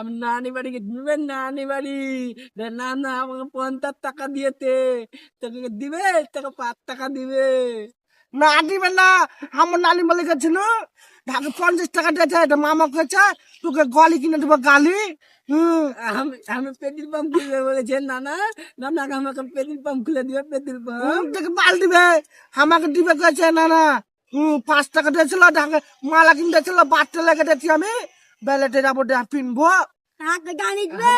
আমি নানি বাড়িকে দিবেন, নানি বাড়ি না না আমাকে 50 টাকা দিয়েছে, তোকে দিবে, তোকে 5 টাকা দিবে। না দিবে না, আমার নানি বলে গেছিল ঢাকা 50 টাকা দিয়েছে, এটা মামা কয়েছে তোকে গালি কিনে দেবো গালি। আমি আমি পেট্রোল পাম্প খুলবে বলেছে, না না না না আমাকে পেট্রোল পাম্প খুলে দিবে, পেট্রোল পাম্প। তোকে বাল দিবে, আমাকে দিবে কয়েছে না না। 5 টাকা দিয়েছিল ঢাকা মালা কিনতে ছিল, বাচ্চা লেগে দিয়েছি আমি, বেলেটে যাবো পিনবো। আগে জানিস বে,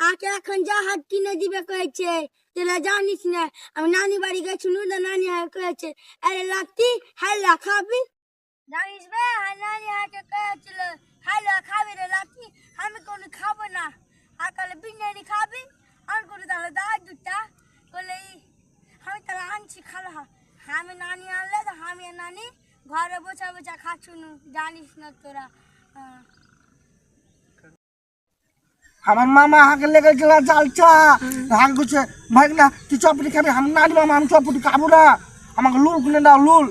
আগে এখন জাহাজ কিনে দিবে কয়েছে, তোরা জানিস না। আমি নানি বাড়ি গেছিল না, নানি কয়েছে আরে লাত্তি হাইলা খাবি, জানিস বে, নানি হাতে কয়েছিল হাইলা খাবি রে লাত্তি, আমি কোনো খাবো না। আকালে বিরিয়ানি খাবি, আমি কোনো তাহলে দাঁড় দুটা বলে আমি তাহলে আনছি খালা। আমি নানি আনলে তো আমি আর নানি ঘরে বসে বসে খাচ্ছুনু, জানিস না তোরা। আমার মামা হাঁকে লেগেছিল জালচা, হাঁক গুছে ভাই না তুই চপটি খাবি, আমি নানি মামা আমি চপটি খাবো না, আমাকে লুল কিনে দাও লুল।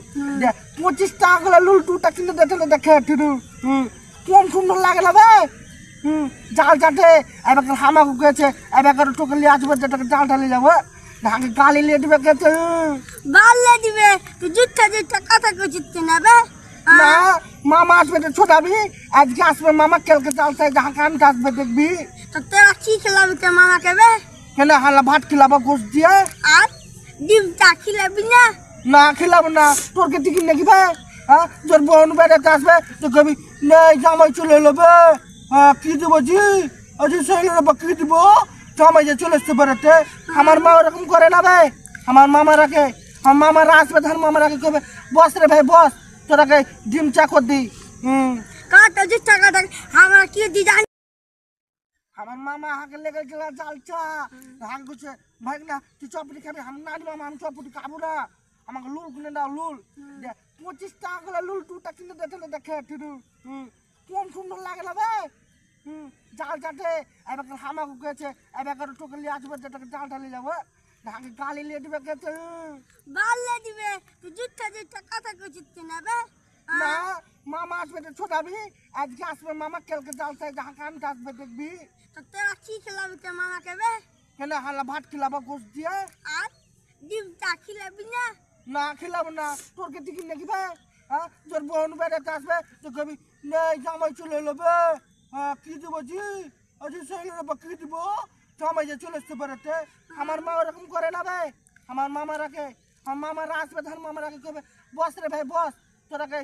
25 টাকা করে লুল 2টা কিনে দিতে দেখে তিরু। কোন সুন্দর লাগে না ভাই। জাল চাটে এবার হামাকে গেছে, এবার টোকে নিয়ে আসবে, যেটাকে জাল ঢালি যাবো, ঢাকে গালি নিয়ে দিবে গেছে। বাল্লে দিবে তুই জুঠা জুঠা কথা কইছিস না বে। না মামা আসবে তো ছোটাবি, আজকে আসবে মামা, কালকে জাল চাই ঢাকা আনতে আসবে দেখবি। তো তোরা কি খেলাবি তো মামাকে বে? কেন হালা ভাত খিলাবো গোস দিয়ে। আর ডিমটা খিলাবি না? না খেলাবো না, তোর কে টিকিট নাকি ভাই? হ্যাঁ তোর বোন বেড়াতে আসবে তো কবি নেই জামাই চলে এলো বে। হ্যাঁ কি দেবো জি, অজি সইলে কি দিব, জামাই যে চলে এসছে বেড়াতে। আমার মা ওরকম করে না ভাই, আমার মামা রাখে, আমার মামারা আসবে ধান মামা রাখে কবে বস রে ভাই বস, তোরাকে ডিম চা কর দিই। কাটা জুঠা কাটা আমরা কি দি জানি। আমার মামা হাঁকে লেগে গেল জালচা, হাঁক গুছে ভাই না তুই চপটি খাবি, আমি নানি মামা আমি চপটি খাবো না, আমাকে লুল কিনে দাও লুল। 25 টাকা করে লুল 2টা কিনে দিতে দেখে তিরু। কোন সুন্দর লাগে না ভাই। জাল চাটে এবার হামাকে গেছে, এবার টোকে নিয়ে আসবে, যেটাকে জাল ঢালি যাবো, ঢাকে গালি নিয়ে দিবে গেছে। বাল্লে দিবে তুই জুঠা জুঠা কথা কইছিস না বে। না মামা আসবে তো ছোটাবি, আজকে আসবে মামা, কালকে জাল চাই ঢাকা আনতে আসবে দেখবি। তো তোরা কি খেলাবি তো মামাকে বে? কেন হালা ভাত খিলাবো গোস দিয়ে। আর ডিমটা খিলাবি না? না খেলাবো না, তোর কে টিকিট নাকি ভাই? হ্যাঁ তোর বোন বেড়াতে আসবে তো কবি নেই জামাই চলে এলো বে। হ্যাঁ কি দেবো জি, অজি সইলে কি দিব, জামাই যে চলে এসছে বেড়াতে। আমার মা ওরকম করে না ভাই, আমার মামা রাখে, আমার মামারা আসবে ধান মামা রাখে কবে বস রে ভাই বস, তোরাকে